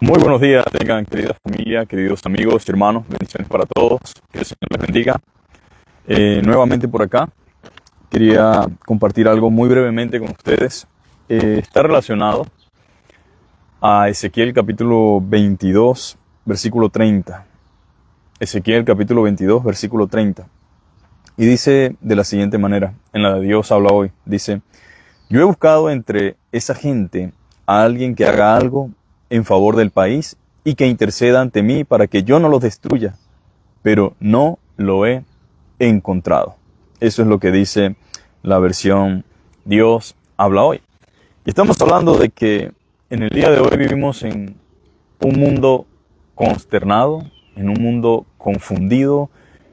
Muy buenos días, tengan querida familia, queridos amigos y hermanos, bendiciones para todos, que el Señor les bendiga. Nuevamente por acá, quería compartir algo muy brevemente con ustedes. Está relacionado a Ezequiel capítulo 22, versículo 30. Ezequiel capítulo 22, versículo 30. Y dice de la siguiente manera, en la de Dios habla hoy, dice: yo he buscado entre esa gente a alguien que haga algo en favor del país y que interceda ante mí para que yo no los destruya, pero no lo he encontrado. Eso es lo que dice la versión Dios habla hoy. Y estamos hablando de que en el día de hoy vivimos en un mundo consternado, en un mundo confundido,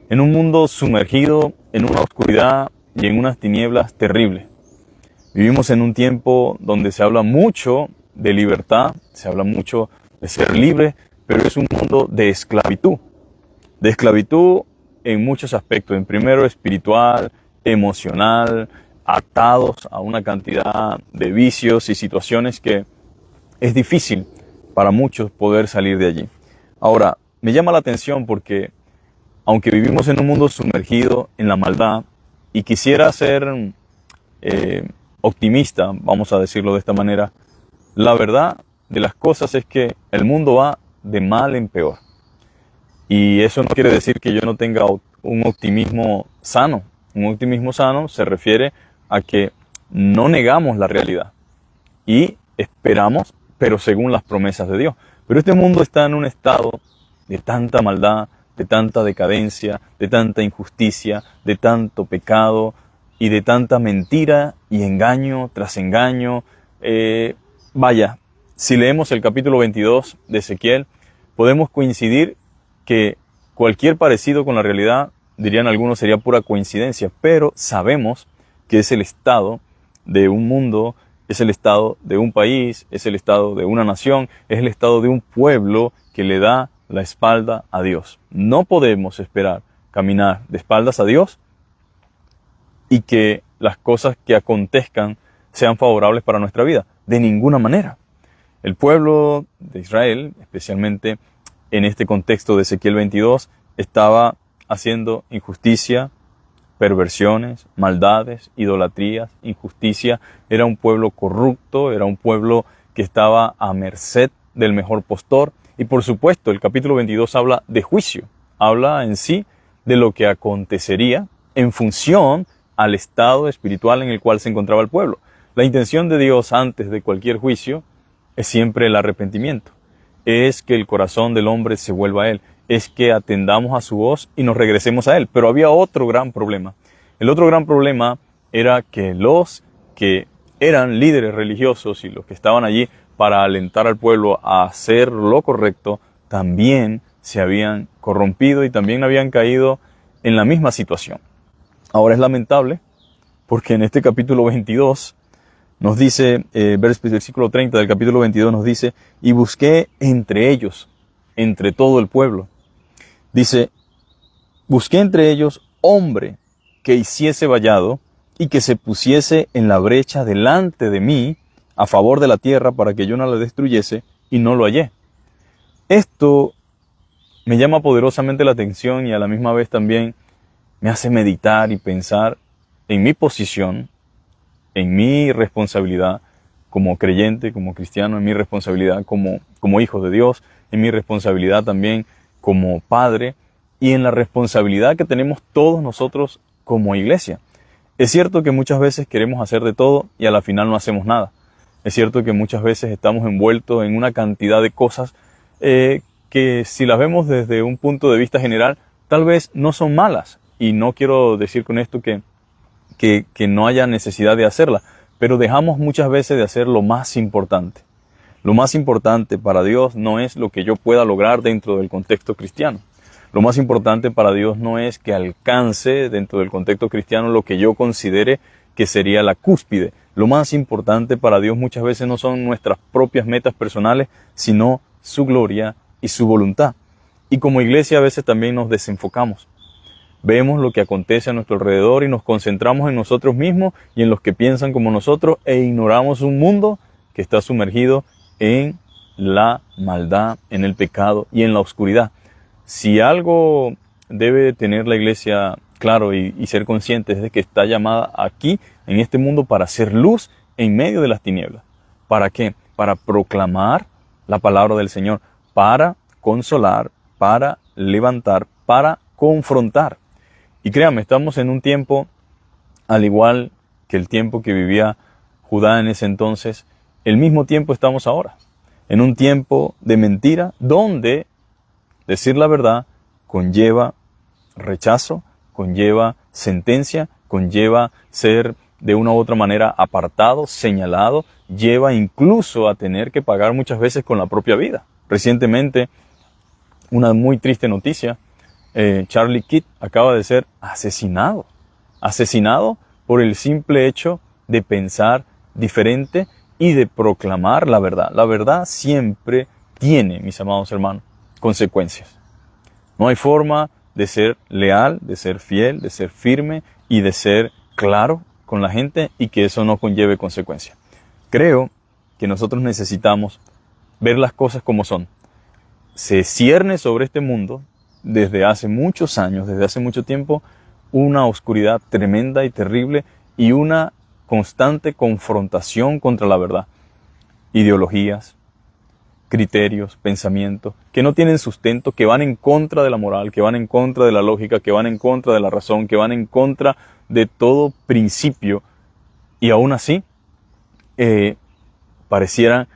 en un mundo sumergido en una oscuridad y en unas tinieblas terribles. Vivimos en un tiempo donde se habla mucho de libertad, se habla mucho de ser libre, pero es un mundo de esclavitud en muchos aspectos, en primero espiritual, emocional, atados a una cantidad de vicios y situaciones que es difícil para muchos poder salir de allí. Ahora, me llama la atención porque aunque vivimos en un mundo sumergido en la maldad, y quisiera ser optimista, vamos a decirlo de esta manera, la verdad de las cosas es que el mundo va de mal en peor. Y eso no quiere decir que yo no tenga un optimismo sano. Un optimismo sano se refiere a que no negamos la realidad y esperamos, pero según las promesas de Dios. Pero este mundo está en un estado de tanta maldad, de tanta decadencia, de tanta injusticia, de tanto pecado y de tanta mentira y engaño tras engaño. Vaya, si leemos el capítulo 22 de Ezequiel, podemos coincidir que cualquier parecido con la realidad, dirían algunos, sería pura coincidencia, pero sabemos que es el estado de un mundo, es el estado de un país, es el estado de una nación, es el estado de un pueblo que le da la espalda a Dios. No podemos esperar caminar de espaldas a Dios y que las cosas que acontezcan sean favorables para nuestra vida. De ninguna manera. El pueblo de Israel, especialmente en este contexto de Ezequiel 22, estaba haciendo injusticia, perversiones, maldades, idolatrías, injusticia. Era un pueblo corrupto, era un pueblo que estaba a merced del mejor postor. Y por supuesto, el capítulo 22 habla de juicio, habla en sí de lo que acontecería en función al estado espiritual en el cual se encontraba el pueblo. La intención de Dios antes de cualquier juicio es siempre el arrepentimiento. Es que el corazón del hombre se vuelva a Él. Es que atendamos a su voz y nos regresemos a Él. Pero había otro gran problema. El otro gran problema era que los que eran líderes religiosos y los que estaban allí para alentar al pueblo a hacer lo correcto, también se habían corrompido y también habían caído en la misma situación. Ahora es lamentable porque en este capítulo 22 nos dice, versículo 30 del capítulo 22 nos dice: y busqué entre ellos, entre todo el pueblo. Dice: busqué entre ellos hombre que hiciese vallado y que se pusiese en la brecha delante de mí a favor de la tierra para que yo no la destruyese, y no lo hallé. Esto me llama poderosamente la atención y a la misma vez también me hace meditar y pensar en mi posición, en mi responsabilidad como creyente, como cristiano, en mi responsabilidad como hijo de Dios, en mi responsabilidad también como padre y en la responsabilidad que tenemos todos nosotros como iglesia. Es cierto que muchas veces queremos hacer de todo y a la final no hacemos nada. Es cierto que muchas veces estamos envueltos en una cantidad de cosas que si las vemos desde un punto de vista general, tal vez no son malas. Y no quiero decir con esto que no haya necesidad de hacerla, pero dejamos muchas veces de hacer lo más importante. Lo más importante para Dios no es lo que yo pueda lograr dentro del contexto cristiano. Lo más importante para Dios no es que alcance dentro del contexto cristiano lo que yo considere que sería la cúspide. Lo más importante para Dios muchas veces no son nuestras propias metas personales, sino su gloria y su voluntad. Y como iglesia a veces también nos desenfocamos. Vemos lo que acontece a nuestro alrededor y nos concentramos en nosotros mismos y en los que piensan como nosotros e ignoramos un mundo que está sumergido en la maldad, en el pecado y en la oscuridad. Si algo debe tener la iglesia claro y ser consciente es de que está llamada aquí, en este mundo, para hacer luz en medio de las tinieblas. ¿Para qué? Para proclamar la palabra del Señor, para consolar, para levantar, para confrontar. Y créanme, estamos en un tiempo, al igual que el tiempo que vivía Judá en ese entonces, el mismo tiempo estamos ahora. En un tiempo de mentira, donde decir la verdad conlleva rechazo, conlleva sentencia, conlleva ser de una u otra manera apartado, señalado, lleva incluso a tener que pagar muchas veces con la propia vida. Recientemente, una muy triste noticia, Charlie Kirk acaba de ser asesinado por el simple hecho de pensar diferente y de proclamar la verdad. La verdad siempre tiene, mis amados hermanos, consecuencias. No hay forma de ser leal, de ser fiel, de ser firme y de ser claro con la gente y que eso no conlleve consecuencias. Creo que nosotros necesitamos ver las cosas como son. Se cierne sobre este mundo desde hace muchos años, desde hace mucho tiempo, una oscuridad tremenda y terrible y una constante confrontación contra la verdad. Ideologías, criterios, pensamientos que no tienen sustento, que van en contra de la moral, que van en contra de la lógica, que van en contra de la razón, que van en contra de todo principio. Y aún así, pareciera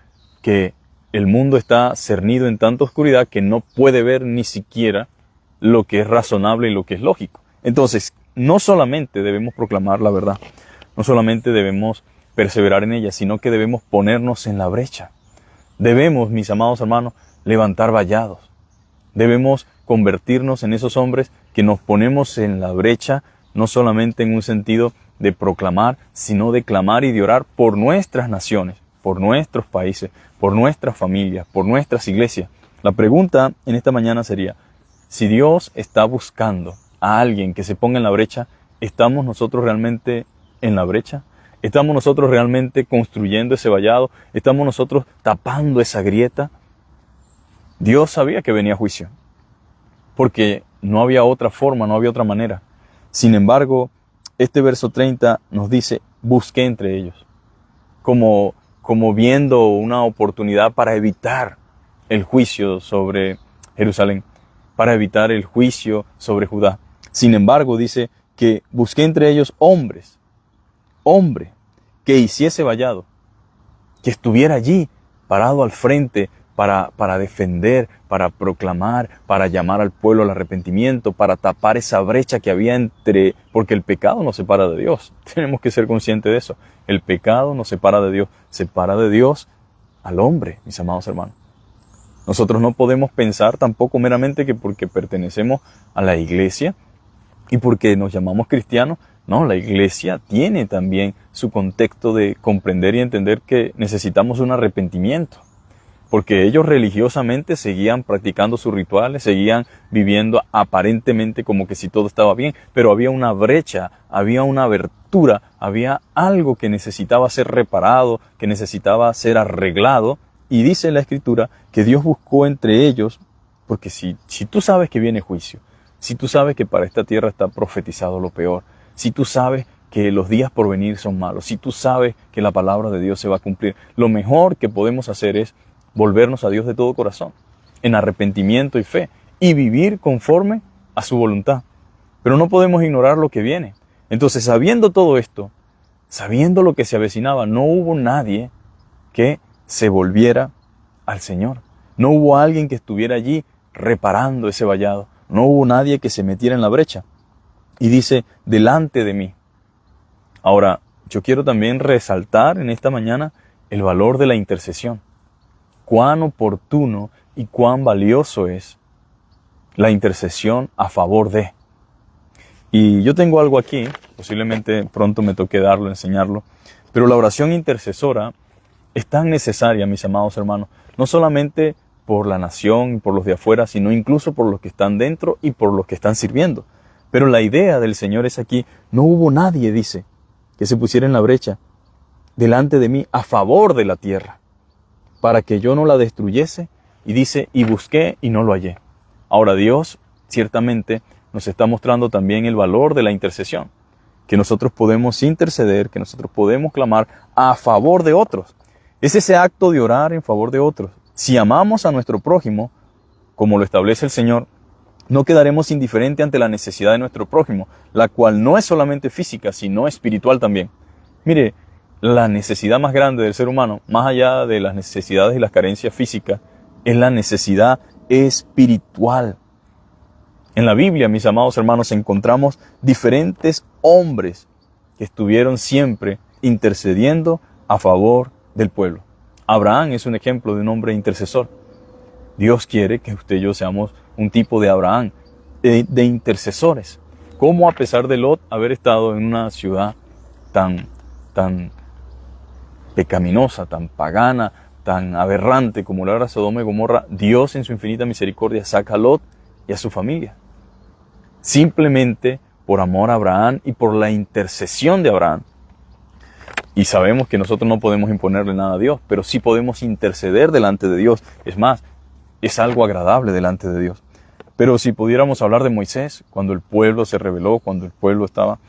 que el mundo está cernido en tanta oscuridad que no puede ver ni siquiera lo que es razonable y lo que es lógico. Entonces, no solamente debemos proclamar la verdad, no solamente debemos perseverar en ella, sino que debemos ponernos en la brecha. Debemos, mis amados hermanos, levantar vallados. Debemos convertirnos en esos hombres que nos ponemos en la brecha, no solamente en un sentido de proclamar, sino de clamar y de orar por nuestras naciones, por nuestros países, por nuestras familias, por nuestras iglesias. La pregunta en esta mañana sería, si Dios está buscando a alguien que se ponga en la brecha, ¿estamos nosotros realmente en la brecha? ¿Estamos nosotros realmente construyendo ese vallado? ¿Estamos nosotros tapando esa grieta? Dios sabía que venía juicio, porque no había otra forma, no había otra manera. Sin embargo, este verso 30 nos dice, busqué entre ellos, como viendo una oportunidad para evitar el juicio sobre Jerusalén, para evitar el juicio sobre Judá. Sin embargo, dice que busqué entre ellos hombre, que hiciese vallado, que estuviera allí, parado al frente, para defender, para proclamar, para llamar al pueblo al arrepentimiento, para tapar esa brecha que había porque el pecado nos separa de Dios. Tenemos que ser conscientes de eso. El pecado nos separa de Dios, separa de Dios al hombre, mis amados hermanos. Nosotros no podemos pensar tampoco meramente que porque pertenecemos a la iglesia y porque nos llamamos cristianos, no, la iglesia tiene también su contexto de comprender y entender que necesitamos un arrepentimiento. Porque ellos religiosamente seguían practicando sus rituales, seguían viviendo aparentemente como que si todo estaba bien, pero había una brecha, había una abertura, había algo que necesitaba ser reparado, que necesitaba ser arreglado. Y dice la Escritura que Dios buscó entre ellos, porque si tú sabes que viene juicio, si tú sabes que para esta tierra está profetizado lo peor, si tú sabes que los días por venir son malos, si tú sabes que la palabra de Dios se va a cumplir, lo mejor que podemos hacer es volvernos a Dios de todo corazón, en arrepentimiento y fe, y vivir conforme a su voluntad. Pero no podemos ignorar lo que viene. Entonces, sabiendo todo esto, sabiendo lo que se avecinaba, no hubo nadie que se volviera al Señor. No hubo alguien que estuviera allí reparando ese vallado. No hubo nadie que se metiera en la brecha. Y dice, delante de mí. Ahora, yo quiero también resaltar en esta mañana el valor de la intercesión. Cuán oportuno y cuán valioso es la intercesión a favor de. Y yo tengo algo aquí, posiblemente pronto me toque darlo, enseñarlo, pero la oración intercesora es tan necesaria, mis amados hermanos, no solamente por la nación y por los de afuera, sino incluso por los que están dentro y por los que están sirviendo. Pero la idea del Señor es aquí, no hubo nadie, dice, que se pusiera en la brecha delante de mí a favor de la tierra, para que yo no la destruyese, y dice, y busqué y no lo hallé. Ahora Dios ciertamente nos está mostrando también el valor de la intercesión, que nosotros podemos interceder, que nosotros podemos clamar a favor de otros. Es ese acto de orar en favor de otros. Si amamos a nuestro prójimo, como lo establece el Señor, no quedaremos indiferentes ante la necesidad de nuestro prójimo, la cual no es solamente física, sino espiritual también. Mire, la necesidad más grande del ser humano, más allá de las necesidades y las carencias físicas, es la necesidad espiritual. En la Biblia, mis amados hermanos, encontramos diferentes hombres que estuvieron siempre intercediendo a favor del pueblo. Abraham es un ejemplo de un hombre intercesor. Dios quiere que usted y yo seamos un tipo de Abraham, de intercesores. Cómo a pesar de Lot haber estado en una ciudad tan pecaminosa, tan pagana, tan aberrante como la era Sodoma y Gomorra, Dios en su infinita misericordia saca a Lot y a su familia. Simplemente por amor a Abraham y por la intercesión de Abraham. Y sabemos que nosotros no podemos imponerle nada a Dios, pero sí podemos interceder delante de Dios. Es más, es algo agradable delante de Dios. Pero si pudiéramos hablar de Moisés, cuando el pueblo se rebeló, cuando el pueblo estaba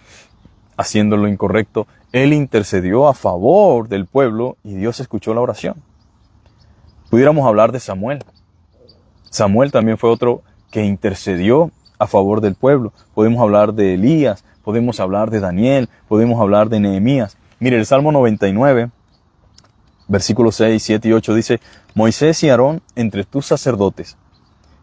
haciendo lo incorrecto, él intercedió a favor del pueblo y Dios escuchó la oración. Pudiéramos hablar de Samuel. Samuel también fue otro que intercedió a favor del pueblo. Podemos hablar de Elías, podemos hablar de Daniel, podemos hablar de Nehemías. Mire, el Salmo 99, versículos 6, 7 y 8 dice, Moisés y Aarón entre tus sacerdotes,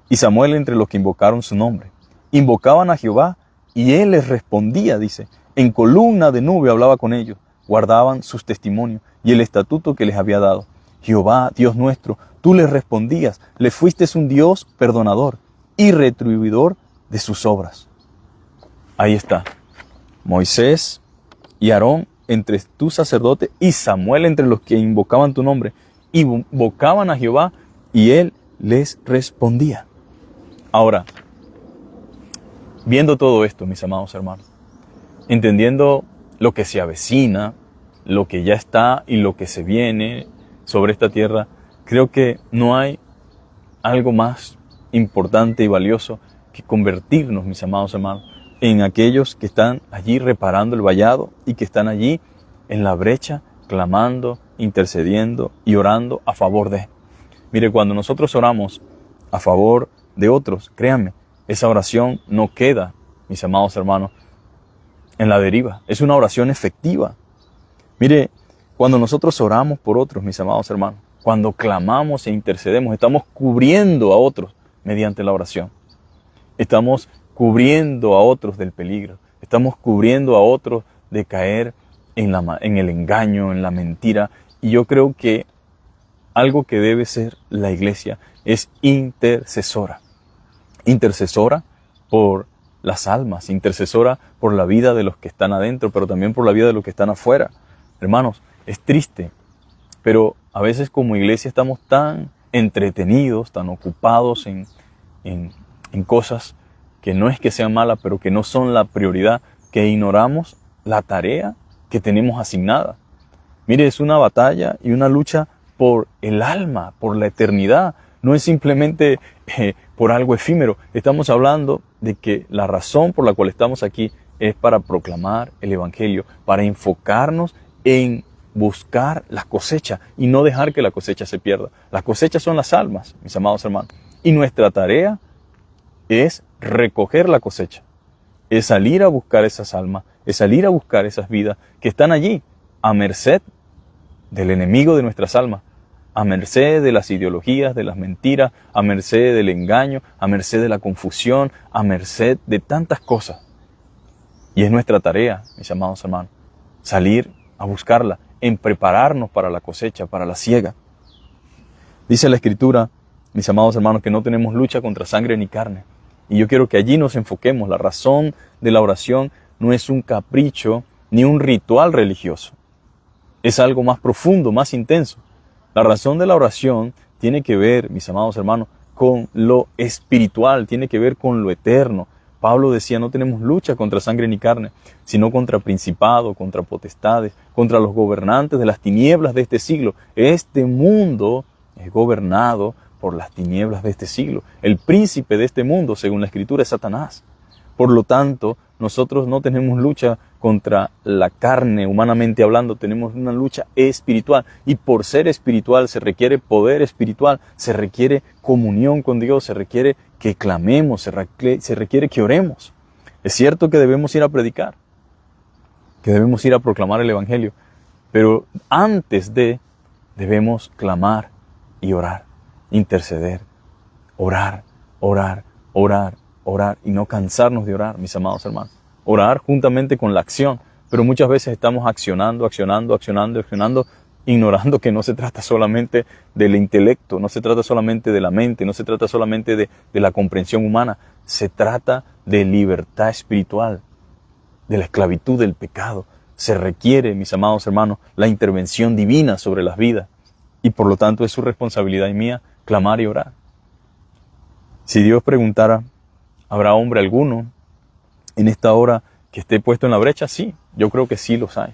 y Samuel entre los que invocaron su nombre. Invocaban a Jehová, y él les respondía, dice, en columna de nube hablaba con ellos, guardaban sus testimonios y el estatuto que les había dado. Jehová, Dios nuestro, tú les respondías, le fuiste un Dios perdonador y retribuidor de sus obras. Ahí está, Moisés y Aarón entre tus sacerdotes y Samuel entre los que invocaban tu nombre, invocaban a Jehová y él les respondía. Ahora, viendo todo esto, mis amados hermanos, entendiendo lo que se avecina, lo que ya está y lo que se viene sobre esta tierra, creo que no hay algo más importante y valioso que convertirnos, mis amados hermanos, en aquellos que están allí reparando el vallado y que están allí en la brecha, clamando, intercediendo y orando a favor de. Mire, cuando nosotros oramos a favor de otros, créanme, esa oración no queda, mis amados hermanos, en la deriva. Es una oración efectiva. Mire, cuando nosotros oramos por otros, mis amados hermanos, cuando clamamos e intercedemos, estamos cubriendo a otros mediante la oración. Estamos cubriendo a otros del peligro. Estamos cubriendo a otros de caer en el engaño, en la mentira. Y yo creo que algo que debe ser la iglesia es intercesora. Intercesora por las almas, intercesora por la vida de los que están adentro, pero también por la vida de los que están afuera. Hermanos, es triste, pero a veces como iglesia estamos tan entretenidos, tan ocupados en cosas que no es que sean malas, pero que no son la prioridad, que ignoramos la tarea que tenemos asignada. Mire, es una batalla y una lucha por el alma, por la eternidad. No es simplemente por algo efímero. Estamos hablando de que la razón por la cual estamos aquí es para proclamar el Evangelio, para enfocarnos en buscar la cosecha y no dejar que la cosecha se pierda. Las cosechas son las almas, mis amados hermanos. Y nuestra tarea es recoger la cosecha, es salir a buscar esas almas, es salir a buscar esas vidas que están allí, a merced del enemigo de nuestras almas, a merced de las ideologías, de las mentiras, a merced del engaño, a merced de la confusión, a merced de tantas cosas. Y es nuestra tarea, mis amados hermanos, salir a buscarla, en prepararnos para la cosecha, para la siega. Dice la Escritura, mis amados hermanos, que no tenemos lucha contra sangre ni carne. Y yo quiero que allí nos enfoquemos. La razón de la oración no es un capricho ni un ritual religioso. Es algo más profundo, más intenso. La razón de la oración tiene que ver, mis amados hermanos, con lo espiritual, tiene que ver con lo eterno. Pablo decía, no tenemos lucha contra sangre ni carne, sino contra principados, contra potestades, contra los gobernantes de las tinieblas de este siglo. Este mundo es gobernado por las tinieblas de este siglo. El príncipe de este mundo, según la Escritura, es Satanás. Por lo tanto, nosotros no tenemos lucha contra la carne, humanamente hablando, tenemos una lucha espiritual. Y por ser espiritual se requiere poder espiritual, se requiere comunión con Dios, se requiere que clamemos, se requiere que oremos. Es cierto que debemos ir a predicar, que debemos ir a proclamar el Evangelio, pero antes debemos clamar y orar, interceder, orar, orar, orar, orar y no cansarnos de orar, mis amados hermanos. Orar juntamente con la acción, pero muchas veces estamos accionando, ignorando que no se trata solamente del intelecto, no se trata solamente de la mente, no se trata solamente de la comprensión humana, se trata de libertad espiritual, de la esclavitud del pecado. Se requiere, mis amados hermanos, la intervención divina sobre las vidas y por lo tanto es su responsabilidad y mía clamar y orar. Si Dios preguntara, ¿habrá hombre alguno en esta hora que esté puesto en la brecha? Sí, yo creo que sí los hay.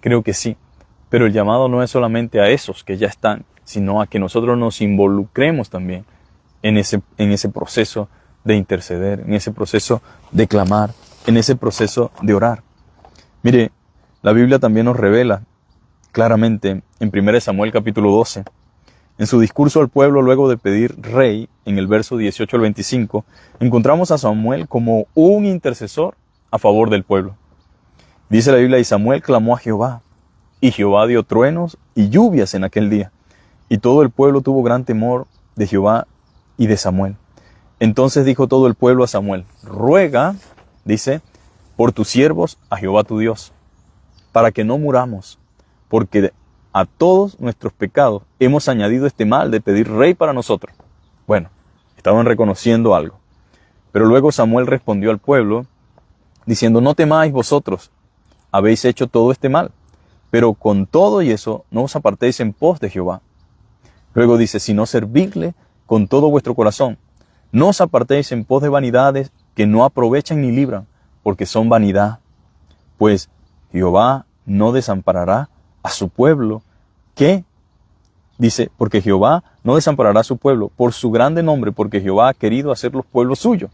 Creo que sí. Pero el llamado no es solamente a esos que ya están, sino a que nosotros nos involucremos también en ese proceso de interceder, en ese proceso de clamar, en ese proceso de orar. Mire, la Biblia también nos revela claramente en 1 Samuel capítulo 12, en su discurso al pueblo luego de pedir rey, en el verso 18 al 25, encontramos a Samuel como un intercesor a favor del pueblo. Dice la Biblia, y Samuel clamó a Jehová, y Jehová dio truenos y lluvias en aquel día, y todo el pueblo tuvo gran temor de Jehová y de Samuel. Entonces dijo todo el pueblo a Samuel, ruega, dice, por tus siervos a Jehová tu Dios, para que no muramos, porque a todos nuestros pecados hemos añadido este mal de pedir rey para nosotros. Bueno, estaban reconociendo algo. Pero luego Samuel respondió al pueblo, diciendo, no temáis vosotros, habéis hecho todo este mal, pero con todo y eso no os apartéis en pos de Jehová. Luego dice, sino servidle con todo vuestro corazón, no os apartéis en pos de vanidades que no aprovechan ni libran, porque son vanidad. Pues Jehová no desamparará a su pueblo, que, dice, porque Jehová no desamparará a su pueblo por su grande nombre, porque Jehová ha querido hacerlos pueblo suyo.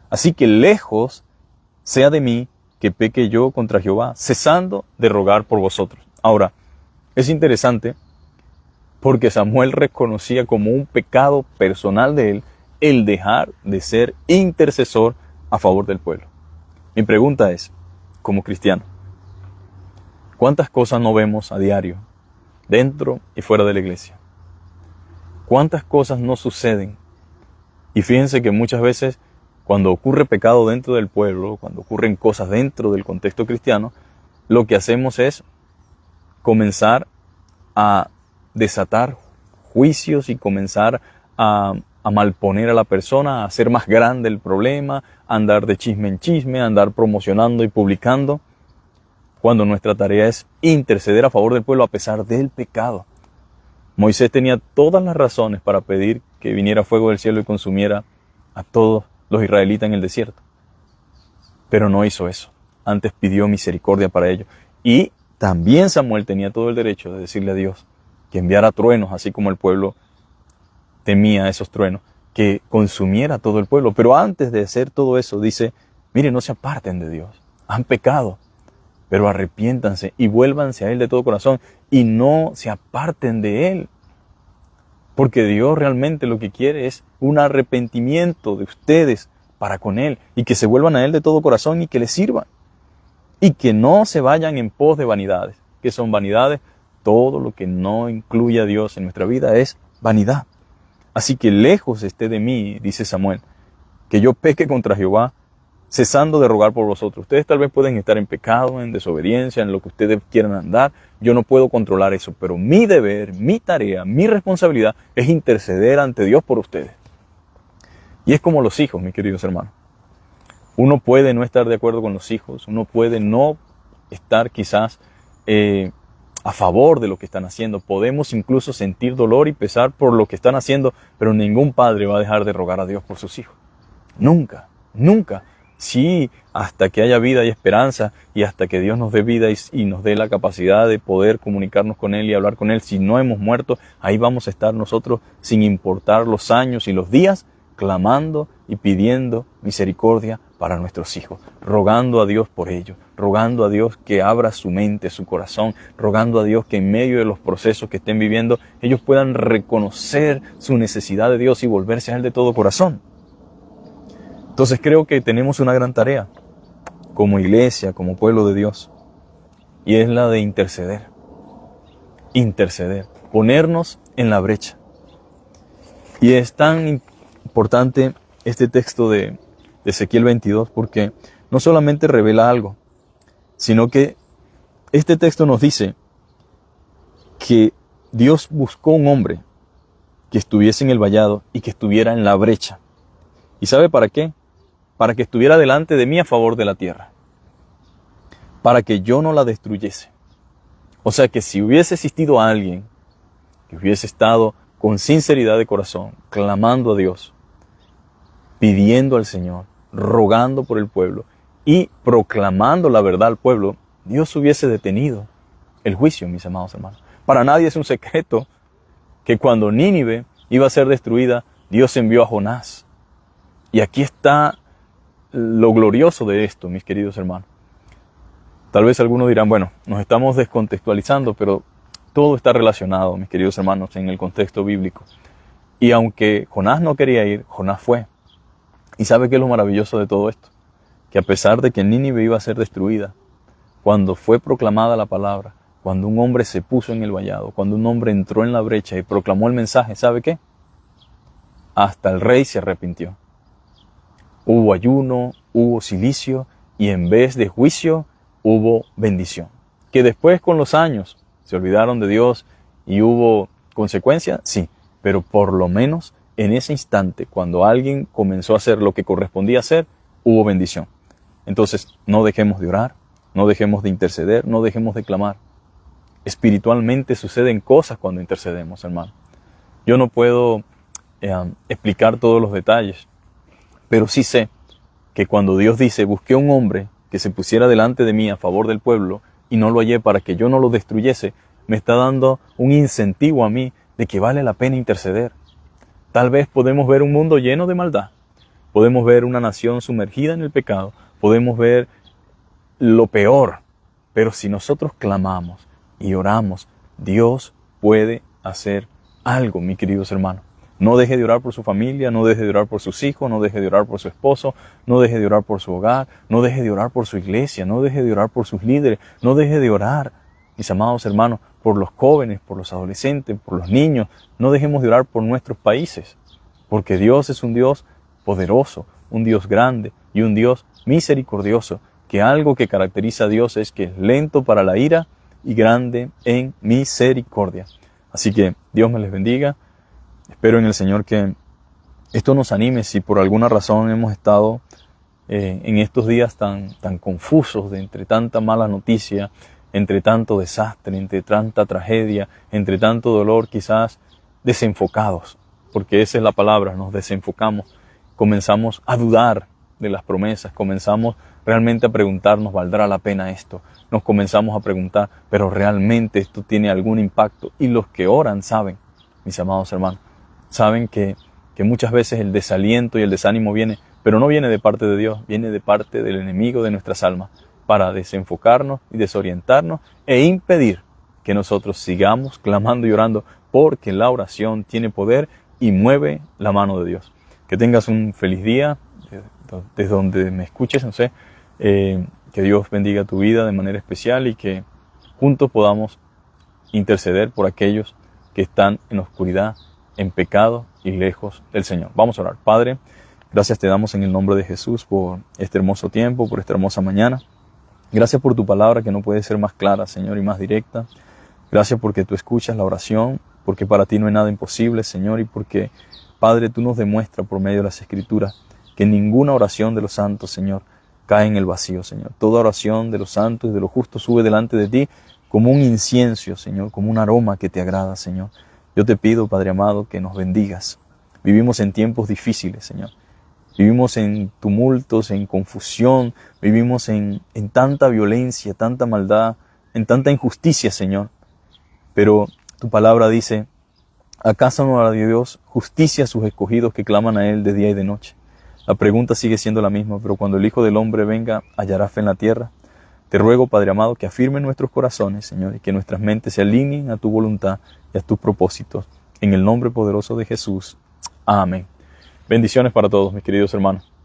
Así que lejos sea de mí que peque yo contra Jehová, cesando de rogar por vosotros. Ahora, es interesante porque Samuel reconocía como un pecado personal de él el dejar de ser intercesor a favor del pueblo. Mi pregunta es, como cristiano, ¿cuántas cosas no vemos a diario, dentro y fuera de la iglesia? ¿Cuántas cosas no suceden? Y fíjense que muchas veces cuando ocurre pecado dentro del pueblo, cuando ocurren cosas dentro del contexto cristiano, lo que hacemos es comenzar a desatar juicios y comenzar a malponer a la persona, a hacer más grande el problema, a andar de chisme en chisme, a andar promocionando y publicando, cuando nuestra tarea es interceder a favor del pueblo a pesar del pecado. Moisés tenía todas las razones para pedir que viniera fuego del cielo y consumiera a todos los israelitas en el desierto, pero no hizo eso. Antes pidió misericordia para ellos. Y también Samuel tenía todo el derecho de decirle a Dios que enviara truenos, así como el pueblo temía esos truenos, que consumiera a todo el pueblo. Pero antes de hacer todo eso, dice, miren, no se aparten de Dios, han pecado, pero arrepiéntanse y vuélvanse a Él de todo corazón y no se aparten de Él. Porque Dios realmente lo que quiere es un arrepentimiento de ustedes para con Él y que se vuelvan a Él de todo corazón y que le sirvan. Y que no se vayan en pos de vanidades. ¿Qué son vanidades? Todo lo que no incluye a Dios en nuestra vida es vanidad. Así que lejos esté de mí, dice Samuel, que yo peque contra Jehová, cesando de rogar por vosotros. Ustedes tal vez pueden estar en pecado, en desobediencia, en lo que ustedes quieran andar. Yo no puedo controlar eso, pero mi deber, mi tarea, mi responsabilidad es interceder ante Dios por ustedes. Y es como los hijos, mis queridos hermanos. Uno puede no estar de acuerdo con los hijos, uno puede no estar quizás a favor de lo que están haciendo. Podemos incluso sentir dolor y pesar por lo que están haciendo, pero ningún padre va a dejar de rogar a Dios por sus hijos. Nunca, nunca. Sí, hasta que haya vida y esperanza y hasta que Dios nos dé vida y nos dé la capacidad de poder comunicarnos con Él y hablar con Él. Si no hemos muerto, ahí vamos a estar nosotros sin importar los años y los días, clamando y pidiendo misericordia para nuestros hijos, rogando a Dios por ellos, rogando a Dios que abra su mente, su corazón, rogando a Dios que en medio de los procesos que estén viviendo, ellos puedan reconocer su necesidad de Dios y volverse a Él de todo corazón. Entonces creo que tenemos una gran tarea como iglesia, como pueblo de Dios, y es la de interceder, ponernos en la brecha. Y es tan importante este texto de Ezequiel 22 porque no solamente revela algo, sino que este texto nos dice que Dios buscó un hombre que estuviese en el vallado y que estuviera en la brecha. ¿Y sabe para qué? Para que estuviera delante de mí a favor de la tierra, para que yo no la destruyese. O sea que si hubiese existido alguien que hubiese estado con sinceridad de corazón, clamando a Dios, pidiendo al Señor, rogando por el pueblo y proclamando la verdad al pueblo, Dios hubiese detenido el juicio, mis amados hermanos. Para nadie es un secreto que cuando Nínive iba a ser destruida, Dios envió a Jonás. Y aquí está lo glorioso de esto, mis queridos hermanos. Tal vez algunos dirán, bueno, nos estamos descontextualizando, pero todo está relacionado, mis queridos hermanos, en el contexto bíblico. Y aunque Jonás no quería ir, Jonás fue. ¿Y sabe qué es lo maravilloso de todo esto? Que a pesar de que Nínive iba a ser destruida, cuando fue proclamada la palabra, cuando un hombre se puso en el vallado, cuando un hombre entró en la brecha y proclamó el mensaje, ¿sabe qué? Hasta el rey se arrepintió. Hubo ayuno, hubo cilicio y en vez de juicio hubo bendición. Que después con los años se olvidaron de Dios y hubo consecuencias, sí, pero por lo menos en ese instante, cuando alguien comenzó a hacer lo que correspondía hacer, hubo bendición. Entonces, no dejemos de orar, no dejemos de interceder, no dejemos de clamar. Espiritualmente suceden cosas cuando intercedemos, hermano. Yo no puedo explicar todos los detalles, pero sí sé que cuando Dios dice, busqué un hombre que se pusiera delante de mí a favor del pueblo y no lo hallé para que yo no lo destruyese, me está dando un incentivo a mí de que vale la pena interceder. Tal vez podemos ver un mundo lleno de maldad, podemos ver una nación sumergida en el pecado, podemos ver lo peor, pero si nosotros clamamos y oramos, Dios puede hacer algo, mis queridos hermanos. No deje de orar por su familia, no deje de orar por sus hijos, no deje de orar por su esposo, no deje de orar por su hogar, no deje de orar por su iglesia, no deje de orar por sus líderes, no deje de orar, mis amados hermanos, por los jóvenes, por los adolescentes, por los niños. No dejemos de orar por nuestros países, porque Dios es un Dios poderoso, un Dios grande y un Dios misericordioso, que algo que caracteriza a Dios es que es lento para la ira y grande en misericordia. Así que Dios me les bendiga. Espero en el Señor que esto nos anime si por alguna razón hemos estado en estos días tan confusos, de entre tanta mala noticia, entre tanto desastre, entre tanta tragedia, entre tanto dolor, quizás desenfocados, porque esa es la palabra, nos desenfocamos, comenzamos a dudar de las promesas, comenzamos realmente a preguntarnos, ¿valdrá la pena esto? Nos comenzamos a preguntar, ¿pero realmente esto tiene algún impacto? Y los que oran saben, mis amados hermanos, saben que muchas veces el desaliento y el desánimo viene, pero no viene de parte de Dios, viene de parte del enemigo de nuestras almas, para desenfocarnos y desorientarnos e impedir que nosotros sigamos clamando y orando, porque la oración tiene poder y mueve la mano de Dios. Que tengas un feliz día, desde donde me escuches, no sé, que Dios bendiga tu vida de manera especial y que juntos podamos interceder por aquellos que están en oscuridad, en pecado y lejos del Señor. Vamos a orar. Padre, gracias te damos en el nombre de Jesús por este hermoso tiempo, por esta hermosa mañana. Gracias por tu palabra que no puede ser más clara, Señor, y más directa. Gracias porque tú escuchas la oración, porque para ti no hay nada imposible, Señor, y porque, Padre, tú nos demuestras por medio de las Escrituras que ninguna oración de los santos, Señor, cae en el vacío, Señor. Toda oración de los santos y de los justos sube delante de ti como un incienso, Señor, como un aroma que te agrada, Señor. Yo te pido, Padre amado, que nos bendigas. Vivimos en tiempos difíciles, Señor. Vivimos en tumultos, en confusión, vivimos en tanta violencia, tanta maldad, en tanta injusticia, Señor. Pero tu palabra dice, ¿acaso no hará Dios justicia a sus escogidos que claman a Él de día y de noche? La pregunta sigue siendo la misma, pero cuando el Hijo del Hombre venga, ¿hallará fe en la tierra? Te ruego, Padre amado, que afirme nuestros corazones, Señor, y que nuestras mentes se alineen a tu voluntad y a tus propósitos. En el nombre poderoso de Jesús. Amén. Bendiciones para todos, mis queridos hermanos.